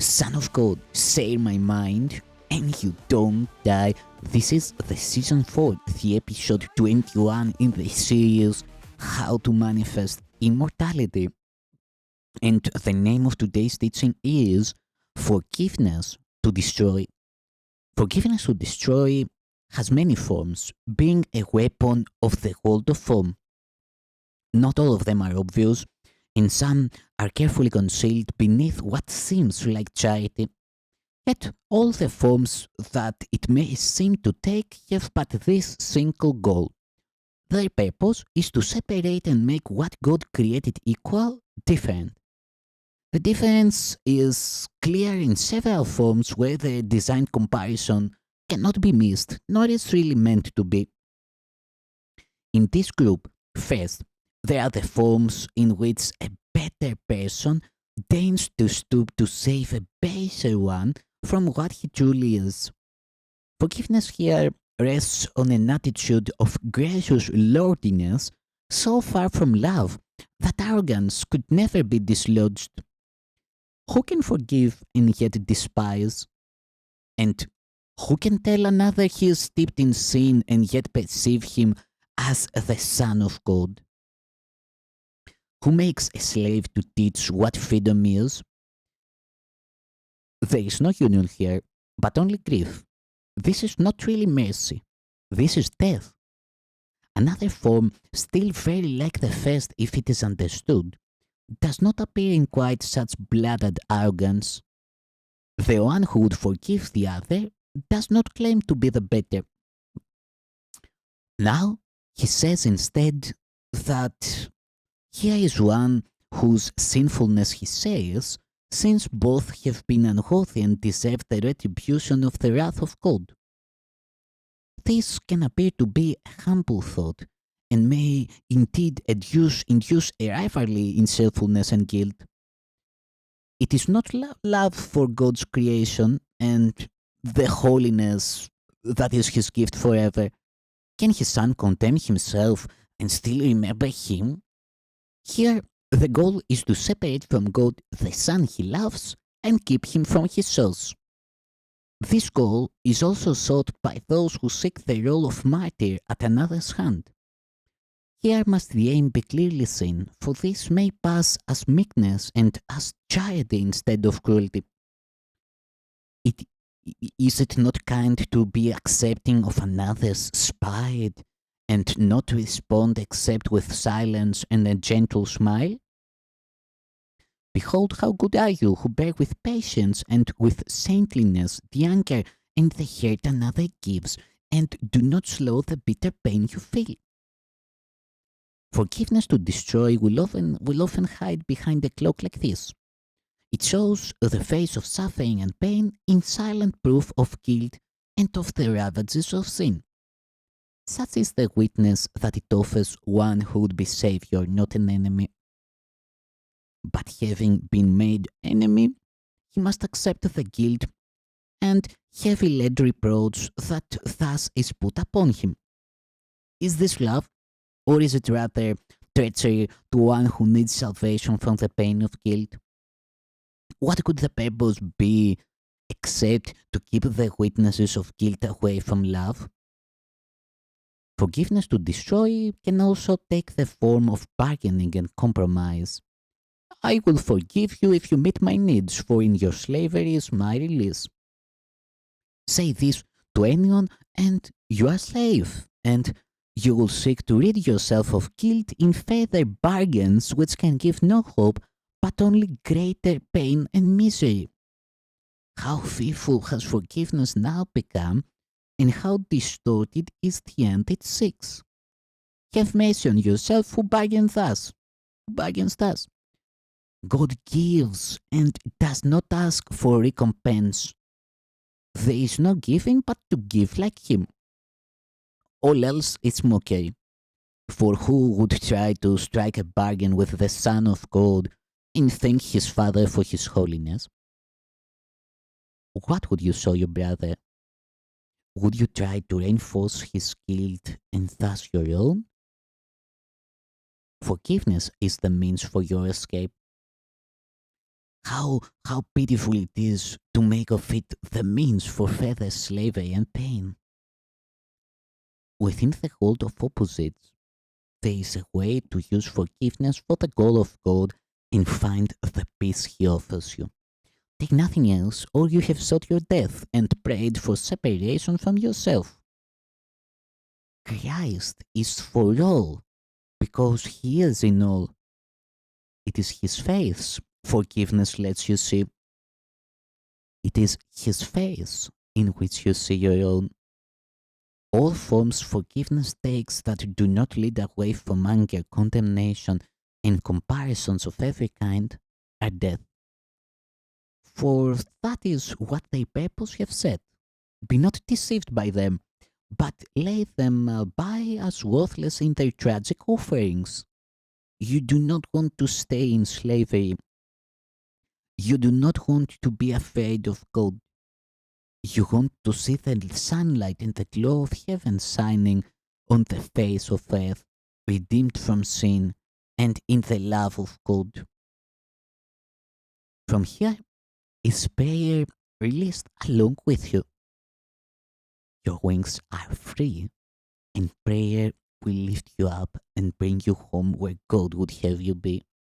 Son of God, share my mind, and you don't die. This is the season 4, the episode 21 in the series How to Manifest Immortality. And the name of today's teaching is Forgiveness to Destroy. Forgiveness to Destroy has many forms, being a weapon of the world of form. Not all of them are obvious, and some are carefully concealed beneath what seems like charity. Yet all the forms that it may seem to take have but this single goal. Their purpose is to separate and make what God created equal different. The difference is clear in several forms where the design comparison cannot be missed, nor is really meant to be. In this group, first, there are the forms in which a better person deigns to stoop to save a baser one from what he truly is. Forgiveness here rests on an attitude of gracious lordliness so far from love that arrogance could never be dislodged. Who can forgive and yet despise? And who can tell another he is steeped in sin and yet perceive him as the Son of God? Who makes a slave to teach what freedom is? There is no union here, but only grief. This is not really mercy. This is death. Another form, still very like the first if it is understood, does not appear in quite such blooded arrogance. The one who would forgive the other does not claim to be the better. Now, he says instead that here is one whose sinfulness he says, since both have been unworthy and deserve the retribution of the wrath of God. This can appear to be a humble thought, and may indeed induce a rivalry in selffulness and guilt. It is not love for God's creation and the holiness that is his gift forever. Can his son condemn himself and still remember him? Here, the goal is to separate from God the son he loves and keep him from his source. This goal is also sought by those who seek the role of martyr at another's hand. Here must the aim be clearly seen, for this may pass as meekness and as charity instead of cruelty. Is it not kind to be accepting of another's spite and not respond except with silence and a gentle smile? Behold, how good are you who bear with patience and with saintliness the anger and the hurt another gives, and do not slow the bitter pain you feel. Forgiveness to destroy will often hide behind a cloak like this. It shows the face of suffering and pain in silent proof of guilt and of the ravages of sin. Such is the witness that it offers one who would be Savior, not an enemy. But having been made enemy, he must accept the guilt and heavy-lead reproach that thus is put upon him. Is this love, or is it rather treachery to one who needs salvation from the pain of guilt? What could the purpose be except to keep the witnesses of guilt away from love? Forgiveness to destroy can also take the form of bargaining and compromise. I will forgive you if you meet my needs, for in your slavery is my release. Say this to anyone and you are slave, and you will seek to rid yourself of guilt in further bargains which can give no hope but only greater pain and misery. How fearful has forgiveness now become, and how distorted is the end it seeks. Have mercy on yourself who bargains thus. God gives and does not ask for recompense. There is no giving but to give like him. All else is mockery. For who would try to strike a bargain with the Son of God and thank his Father for his holiness? What would you show your brother? Would you try to reinforce his guilt and thus your own? Forgiveness is the means for your escape. How pitiful it is to make of it the means for further slavery and pain. Within the world of opposites, there is a way to use forgiveness for the goal of God and find the peace He offers you. Take nothing else, or you have sought your death and prayed for separation from yourself. Christ is for all, because He is in all. It is His face forgiveness lets you see. It is His face in which you see your own. All forms forgiveness takes that do not lead away from anger, condemnation, and comparisons of every kind are death. For that is what they purpose have said. Be not deceived by them, but lay them by as worthless in their tragic offerings. You do not want to stay in slavery. You do not want to be afraid of God. You want to see the sunlight and the glow of heaven shining on the face of earth, redeemed from sin and in the love of God. From here is prayer released along with you. Your wings are free, and prayer will lift you up and bring you home where God would have you be.